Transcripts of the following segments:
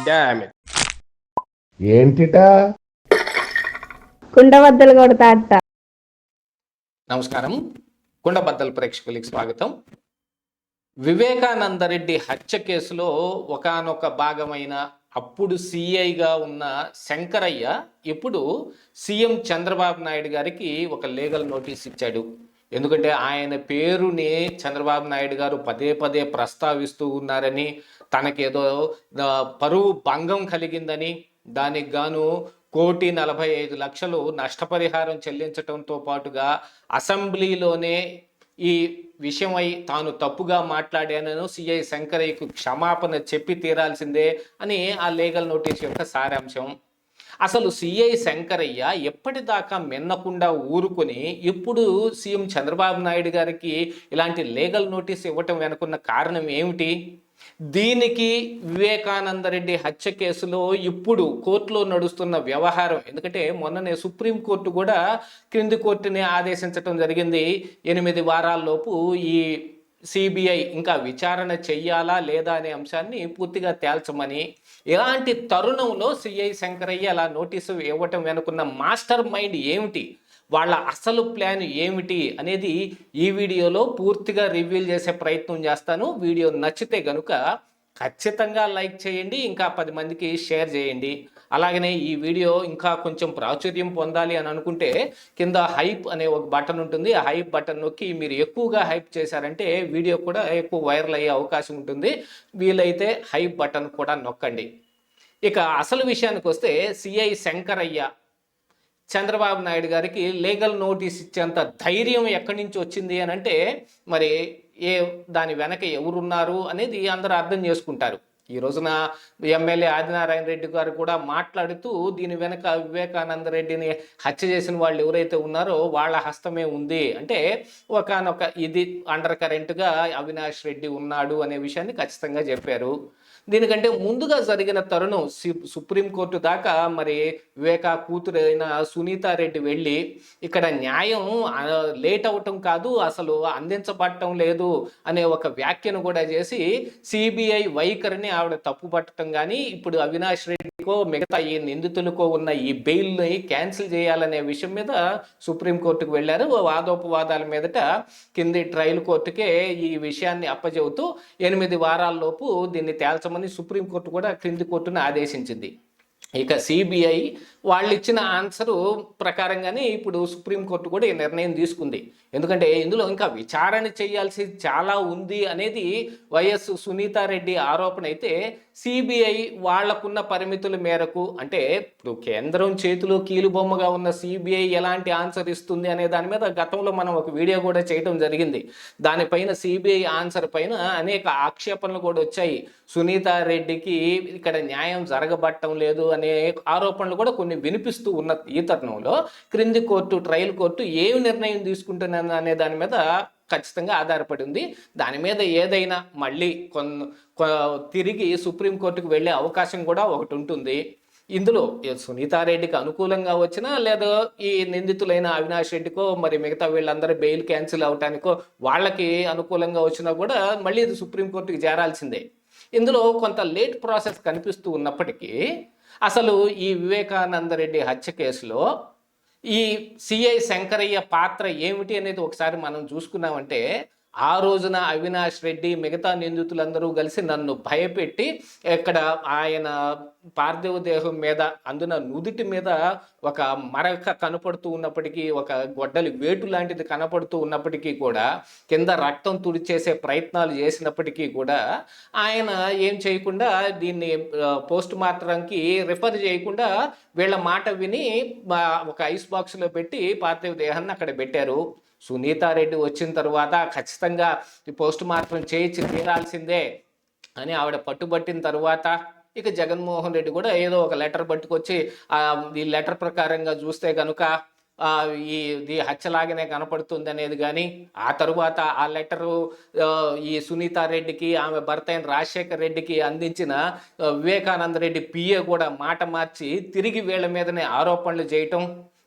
Damn it. ఏంటిటా కుండబద్దలు కొడతా అట్ట. నమస్కారం, కుండబద్దల ప్రేక్షకులకి స్వాగతం. వివేకానందరెడ్డి హత్య కేసులో ఒకానొక భాగమైన అప్పుడు సిఐగా ఉన్న శంకరయ్య ఇప్పుడు సీఎం చంద్రబాబు నాయుడు గారికి ఒక లీగల్ నోటీస్ ఇచ్చాడు. ఎందుకంటే ఆయన పేరుని చంద్రబాబు నాయుడు గారు పదే పదే ప్రస్తావిస్తూ ఉన్నారని, తనకేదో పరువు భంగం కలిగిందని, దానికి గాను 1,45,00,000 నష్టపరిహారం చెల్లించడంతో పాటుగా అసెంబ్లీలోనే ఈ విషయమై తాను తప్పుగా మాట్లాడానను సిఐ శంకరయ్యకు క్షమాపణ చెప్పి తీరాల్సిందే అని ఆ లీగల్ నోటీస్ యొక్క సారాంశం. అసలు సిఐ శంకరయ్య ఎప్పటిదాకా మిన్నకుండా ఊరుకొని ఇప్పుడు సీఎం చంద్రబాబు నాయుడు గారికి ఇలాంటి లీగల్ నోటీస్ ఇవ్వటం వెనుకున్న కారణం ఏమిటి? దీనికి వివేకానందరెడ్డి హత్య కేసులో ఇప్పుడు కోర్టులో నడుస్తున్న వ్యవహారం, ఎందుకంటే మొన్ననే సుప్రీంకోర్టు కూడా క్రింది కోర్టుని ఆదేశించడం జరిగింది. 8 వారాల్లోపు ఈ సిబిఐ ఇంకా విచారణ చెయ్యాలా లేదా అనే అంశాన్ని పూర్తిగా తేల్చమని. ఇలాంటి తరుణంలో సిఐ శంకరయ్య అలా నోటీసు ఇవ్వటం వెనుకున్న మాస్టర్ మైండ్ ఏమిటి, వాళ్ళ అసలు ప్లాన్ ఏమిటి అనేది ఈ వీడియోలో పూర్తిగా రివీల్ చేసే ప్రయత్నం చేస్తాను. వీడియో నచ్చితే గనుక ఖచ్చితంగా లైక్ చేయండి, ఇంకా 10 మందికి షేర్ చేయండి. అలాగనే ఈ వీడియో ఇంకా కొంచెం ప్రాచుర్యం పొందాలి అని అనుకుంటే కింద హైప్ అనే ఒక బటన్ ఉంటుంది. ఆ హైప్ బటన్ నొక్కి మీరు ఎక్కువగా హైప్ చేశారంటే వీడియో కూడా ఎక్కువ వైరల్ అయ్యే అవకాశం ఉంటుంది. వీలైతే హైప్ బటన్ కూడా నొక్కండి. ఇక అసలు విషయానికి వస్తే సిఐ శంకరయ్య చంద్రబాబు నాయుడు గారికి లీగల్ నోటీస్ ఇచ్చేంత ధైర్యం ఎక్కడి నుంచి వచ్చింది అని అంటే, మరి దాని వెనక ఎవరున్నారు అనేది అందరూ అర్థం చేసుకుంటారు. ఈ రోజున ఎమ్మెల్యే ఆదినారాయణ రెడ్డి గారు కూడా మాట్లాడుతూ దీని వెనక వివేకానందరెడ్డిని హత్య చేసిన వాళ్ళు ఎవరైతే ఉన్నారో వాళ్ళ హస్తమే ఉంది అంటే, ఒకనొక ఇది అండర్ కరెంట్గా అవినాష్ రెడ్డి ఉన్నాడు అనే విషయాన్ని ఖచ్చితంగా చెప్పారు. దీనికంటే ముందుగా జరిగిన తరుణం సుప్రీంకోర్టు దాకా మరి వివేకా కూతురైన సునీతారెడ్డి వెళ్ళి ఇక్కడ న్యాయం లేట్ అవటం కాదు, అసలు అందించబడటం లేదు అనే ఒక వ్యాఖ్యను కూడా చేసి సిబిఐ వైఖరిని ఆవిడ తప్పు పట్టడం, కానీ ఇప్పుడు అవినాష్ రెడ్డికో మిగతా ఈ నిందితులకో ఉన్న ఈ బెయిల్ని క్యాన్సిల్ చేయాలనే విషయం మీద సుప్రీంకోర్టుకు వెళ్ళారు. వాదోపవాదాల మీదట కింది ట్రయల్ కోర్టుకే ఈ విషయాన్ని అప్పచెబుతూ 8 వారాల్లోపు దీన్ని తేల్చమని సుప్రీంకోర్టు కూడా క్రింది కోర్టును ఆదేశించింది. ఇక సిబిఐ వాళ్ళు ఇచ్చిన ఆన్సరు ప్రకారంగానే ఇప్పుడు సుప్రీంకోర్టు కూడా ఈ నిర్ణయం తీసుకుంది. ఎందుకంటే ఇందులో ఇంకా విచారణ చేయాల్సి చాలా ఉంది అనేది వైఎస్ సునీతారెడ్డి ఆరోపణ అయితే, సిబిఐ వాళ్లకున్న పరిమితుల మేరకు, అంటే ఇప్పుడు కేంద్రం చేతిలో కీలుబొమ్మగా ఉన్న సిబిఐ ఎలాంటి ఆన్సర్ ఇస్తుంది అనే దాని మీద గతంలో మనం ఒక వీడియో కూడా చేయడం జరిగింది. దానిపైన సిబిఐ ఆన్సర్ పైన అనేక ఆక్షేపణలు కూడా వచ్చాయి. సునీతారెడ్డికి ఇక్కడ న్యాయం జరగబట్టం లేదు అనే ఆరోపణలు కూడా కొన్ని వినిపిస్తూ ఉన్న ఈ తరుణంలో క్రింది కోర్టు ట్రయల్ కోర్టు ఏమి నిర్ణయం తీసుకుంటున్న అనే దాని మీద ఖచ్చితంగా ఆధారపడి ఉంది. దాని మీద ఏదైనా మళ్ళీ తిరిగి సుప్రీంకోర్టుకు వెళ్ళే అవకాశం కూడా ఒకటి ఉంటుంది. ఇందులో సునీతారెడ్డికి అనుకూలంగా వచ్చినా లేదా ఈ నిందితులైన అవినాష్ రెడ్డికో మరి మిగతా వీళ్ళందరూ బెయిల్ క్యాన్సిల్ అవటానికో వాళ్ళకి అనుకూలంగా వచ్చినా కూడా మళ్ళీ ఇది సుప్రీంకోర్టుకి చేరాల్సిందే. ఇందులో కొంత లేట్ ప్రాసెస్ కనిపిస్తూ ఉన్నప్పటికీ అసలు ఈ వివేకానందరెడ్డి హత్య కేసులో ఈ సిఐ శంకరయ్య పాత్ర ఏమిటి అనేది ఒకసారి మనం చూసుకున్నామంటే, ఆ రోజున అవినాష్ రెడ్డి మిగతా నిందితులందరూ కలిసి నన్ను భయపెట్టి ఇక్కడ ఆయన పార్థివ దేహం మీద అందున నుదుటి మీద ఒక మరక కనపడుతూ ఉన్నప్పటికీ, ఒక గొడ్డలి వేటు లాంటిది కనపడుతూ ఉన్నప్పటికీ కూడా, కింద రక్తం తుడిచేసే ప్రయత్నాలు చేసినప్పటికీ కూడా ఆయన ఏం చేయకుండా దీన్ని పోస్ట్ మార్టంకి రిఫర్ చేయకుండా వీళ్ళ మాట విని ఒక ఐస్ బాక్స్లో పెట్టి పార్థివ దేహాన్ని అక్కడ పెట్టారు. సునీతారెడ్డి వచ్చిన తర్వాత ఖచ్చితంగా ఈ పోస్ట్ మార్టం చేయించి తీరాల్సిందే అని ఆవిడ పట్టుబట్టిన తర్వాత ఇక జగన్మోహన్ రెడ్డి కూడా ఏదో ఒక లెటర్ పట్టుకొచ్చి ఈ లెటర్ ప్రకారంగా చూస్తే కనుక ఇది హత్యలాగానే కనపడుతుంది అనేది, కానీ ఆ తరువాత ఆ లెటరు ఈ సునీతారెడ్డికి ఆమె భర్త అయిన రాజశేఖర్ రెడ్డికి అందించిన వివేకానంద రెడ్డి పిఏ కూడా మాట మార్చి తిరిగి వీళ్ళ మీదనే ఆరోపణలు చేయటం,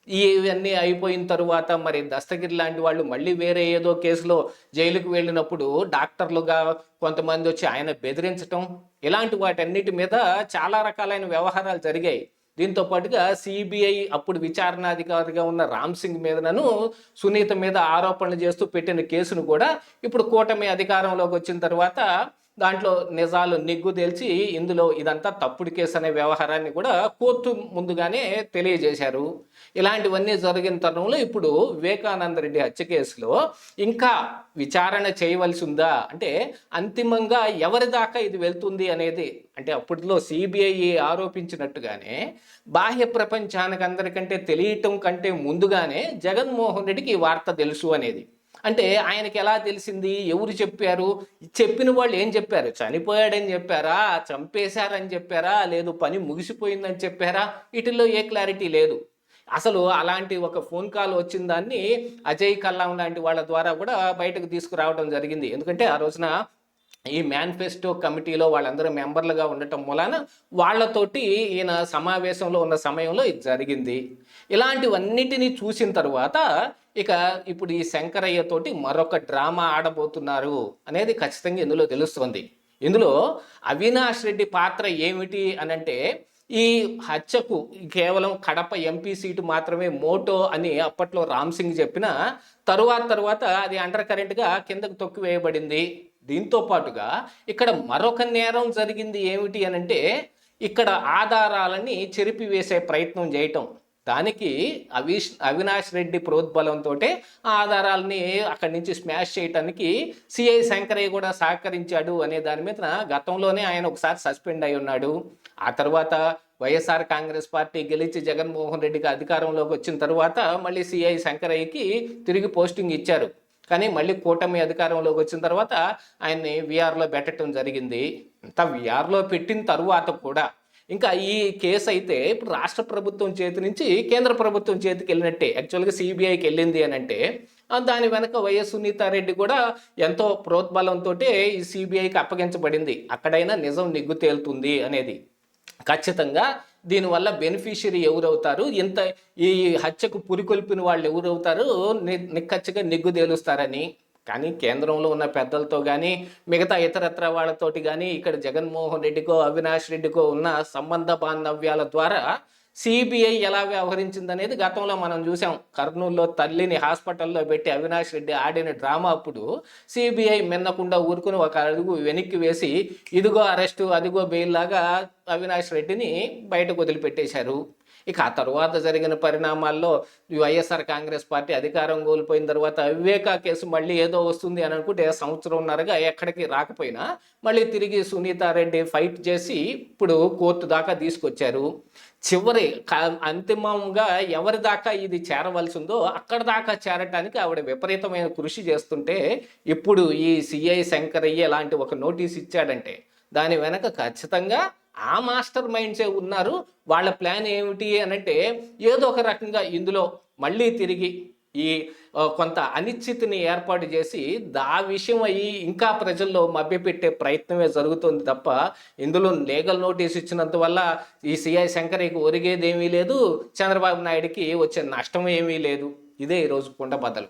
ఇవన్నీ అయిపోయిన తరువాత మరి దస్తగిరి లాంటి వాళ్ళు మళ్ళీ వేరే ఏదో కేసులో జైలుకు వెళ్ళినప్పుడు డాక్టర్లుగా కొంతమంది వచ్చి ఆయన బెదిరించటం, ఇలాంటి వాటన్నిటి మీద చాలా రకాలైన వ్యవహారాలు జరిగాయి. దీంతో పాటుగా సిబిఐ అప్పుడు విచారణాధికారిగా ఉన్న రామ్ సింగ్ మీదనను సునీత మీద ఆరోపణలు చేస్తూ పెట్టిన కేసును కూడా ఇప్పుడు కూటమి అధికారంలోకి వచ్చిన తర్వాత దాంట్లో నిజాలు నిగ్గు తేల్చి ఇందులో ఇదంతా తప్పుడు కేసు అనే వ్యవహారాన్ని కూడా కోర్టు ముందుగానే తెలియజేశారు. ఇలాంటివన్నీ జరిగిన తరుణంలో ఇప్పుడు వివేకానంద రెడ్డి హత్య కేసులో ఇంకా విచారణ చేయవలసి ఉందా, అంటే అంతిమంగా ఎవరి దాకా ఇది వెళ్తుంది అనేది, అంటే అప్పట్లో సిబిఐ ఆరోపించినట్టుగానే బాహ్య ప్రపంచానికి అందరికంటే తెలియటం కంటే ముందుగానే జగన్మోహన్ రెడ్డికి ఈ వార్త తెలుసు అనేది. అంటే ఆయనకి ఎలా తెలిసింది, ఎవరు చెప్పారు, చెప్పిన వాళ్ళు ఏం చెప్పారు, చనిపోయాడని చెప్పారా, చంపేశారని చెప్పారా, లేదు పని ముగిసిపోయిందని చెప్పారా, వీటిల్లో ఏ క్లారిటీ లేదు. అసలు అలాంటి ఒక ఫోన్ కాల్ వచ్చిన దాన్ని అజయ్ కల్లాం లాంటి వాళ్ళ ద్వారా కూడా బయటకు తీసుకురావడం జరిగింది. ఎందుకంటే ఆ రోజున ఈ మేనిఫెస్టో కమిటీలో వాళ్ళందరూ మెంబర్లుగా ఉండటం మూలాన వాళ్ళతోటి ఈయన సమావేశంలో ఉన్న సమయంలో ఇది జరిగింది. ఇలాంటివన్నిటినీ చూసిన తర్వాత ఇక ఇప్పుడు ఈ శంకరయ్యతోటి మరొక డ్రామా ఆడబోతున్నారు అనేది ఖచ్చితంగా ఇందులో తెలుస్తుంది. ఇందులో అవినాష్ రెడ్డి పాత్ర ఏమిటి అనంటే, ఈ హత్యకు కేవలం కడప ఎంపీ సీటు మాత్రమే మోటో అని అప్పట్లో రామ్ సింగ్ చెప్పిన తరువాత అది అండర్ కరెంట్గా కిందకు తొక్కివేయబడింది. దీంతో పాటుగా ఇక్కడ మరొక నేరం జరిగింది ఏమిటి అనంటే, ఇక్కడ ఆధారాలని చెరిపివేసే ప్రయత్నం చేయటం. దానికి అవినాష్ రెడ్డి ప్రోద్బలంతో ఆ ఆధారాలని అక్కడి నుంచి స్మాష్ చేయటానికి సిఐ శంకరయ్య కూడా సహకరించాడు అనే దాని మీద గతంలోనే ఆయన ఒకసారి సస్పెండ్ అయి ఉన్నాడు. ఆ తర్వాత వైఎస్ఆర్ కాంగ్రెస్ పార్టీ గెలిచి జగన్మోహన్ రెడ్డికి అధికారంలోకి వచ్చిన తర్వాత మళ్ళీ సిఐ శంకరయ్యకి తిరిగి పోస్టింగ్ ఇచ్చారు. కానీ మళ్ళీ కూటమి అధికారంలోకి వచ్చిన తర్వాత ఆయన్ని విఆర్లో పెట్టడం జరిగింది. అంత విఆర్లో పెట్టిన తరువాత కూడా ఇంకా ఈ కేసు అయితే ఇప్పుడు రాష్ట్ర ప్రభుత్వం చేతి నుంచి కేంద్ర ప్రభుత్వం చేతికి వెళ్ళినట్టే. యాక్చువల్గా సిబిఐకి వెళ్ళింది అని అంటే దాని వెనక వైఎస్ సునీతారెడ్డి కూడా ఎంతో ప్రోద్బలంతో ఈ సిబిఐకి అప్పగించబడింది. అక్కడైనా నిజం నిగ్గు తేలుతుంది అనేది. ఖచ్చితంగా దీనివల్ల బెనిఫిషియరీ ఎవరవుతారు, ఇంత ఈ హత్యకు పురికొల్పిన వాళ్ళు ఎవరవుతారు నిక్కచ్చిగా నిగ్గు తేలుస్తారని. కానీ కేంద్రంలో ఉన్న పెద్దలతో కానీ మిగతా ఇతరత్ర వాళ్ళతోటి కానీ ఇక్కడ జగన్మోహన్ రెడ్డికో అవినాష్ రెడ్డికో ఉన్న సంబంధ బాంధవ్యాల ద్వారా సిబిఐ ఎలా వ్యవహరించిందనేది గతంలో మనం చూసాం. కర్నూలులో తల్లిని హాస్పిటల్లో పెట్టి అవినాష్ రెడ్డి ఆడిన డ్రామా అప్పుడు సిబిఐ మిన్నకుండా ఊరుకుని ఒక అడుగు వెనక్కి వేసి ఇదిగో అరెస్టు అదిగో బెయిల్ లాగా అవినాష్ రెడ్డిని బయటకు వదిలిపెట్టేశారు. ఇక ఆ తర్వాత జరిగిన పరిణామాల్లో వైఎస్ఆర్ కాంగ్రెస్ పార్టీ అధికారం కోల్పోయిన తర్వాత వివేకా కేసు మళ్ళీ ఏదో వస్తుంది అని అనుకుంటే సంవత్సరంన్నరగా ఎక్కడికి రాకపోయినా మళ్ళీ తిరిగి సునీతారెడ్డి ఫైట్ చేసి ఇప్పుడు కోర్టు దాకా తీసుకొచ్చారు. చివరి అంతిమంగా ఎవరి దాకా ఇది చేరవలసి ఉందో అక్కడ దాకా చేరటానికి ఆవిడ విపరీతమైన కృషి చేస్తుంటే ఇప్పుడు ఈ సిఐ శంకరయ్య లాంటి ఒక నోటీస్ ఇచ్చాడంటే దాని వెనక ఖచ్చితంగా ఆ మాస్టర్ మైండ్సే ఉన్నారు. వాళ్ళ ప్లాన్ ఏమిటి అనంటే ఏదో ఒక రకంగా ఇందులో మళ్ళీ తిరిగి ఈ కొంత అనిశ్చితిని ఏర్పాటు చేసి ఆ విషయం అయ్యి ఇంకా ప్రజల్లో మభ్యపెట్టే ప్రయత్నమే జరుగుతుంది తప్ప ఇందులో లీగల్ నోటీస్ ఇచ్చినంత వల్ల ఈ సిఐ శంకరయ్యకి ఒరిగేది ఏమీ లేదు, చంద్రబాబు నాయుడికి వచ్చే నష్టం ఏమీ లేదు. ఇదే ఈరోజు కుండబద్దలు.